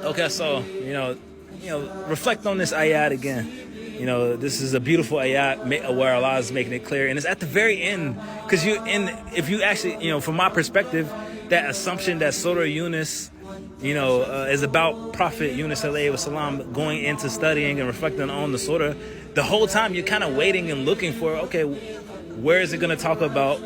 Okay, so reflect on this ayat again. This is a beautiful ayat where Allah is making it clear, and it's at the very end because if you actually, from my perspective, that assumption that Surah Yunus, is about Prophet Yunus alayhi wasalam going into studying and reflecting on the surah. The whole time you're kind of waiting and looking for, okay, where is it going to talk about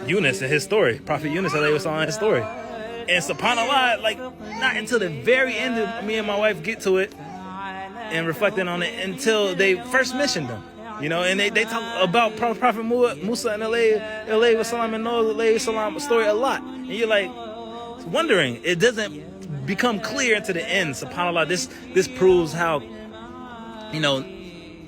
Yunus and his story, Prophet Yunus alayhi wasalam and his story? And subhanAllah, like not until the very end of me and my wife get to it and reflecting on it until they first mentioned them. And they talk about Prophet Musa and alayhi wasalam and Noah alayhi salam story a lot. And you're like wondering, it doesn't become clear into the end. SubhanAllah, this proves how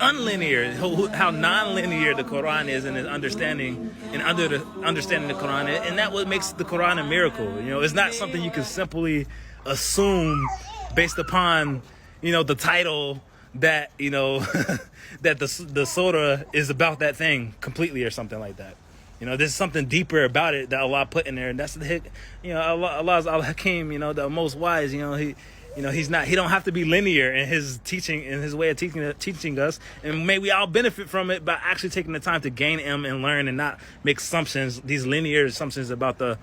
unlinear, how non-linear the Quran is in its understanding and understanding the Quran, and that what makes the Quran a miracle. It's not something you can simply assume based upon the title that that the surah is about that thing completely or something like that. There's something deeper about it that Allah put in there, and that's the Allah's Al-Hakim, the most wise. He don't have to be linear in his teaching, in his way of teaching us, and may we all benefit from it by actually taking the time to gain him and learn and not make these linear assumptions about the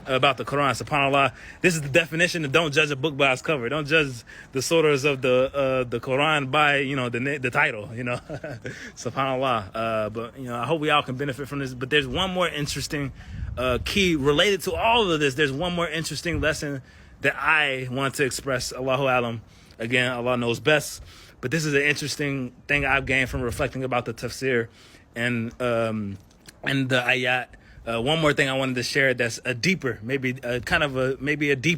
Quran. SubhanAllah, this is the definition of don't judge a book by its cover. Don't judge the surahs of the Quran by the title. SubhanAllah. But I hope we all can benefit from this. But there's one more interesting key related to all of this. There's one more interesting lesson that I want to express. Allahu alam. Again, Allah knows best. But this is an interesting thing I've gained from reflecting about the tafsir and the ayat. One more thing I wanted to share that's a deeper, maybe a deeper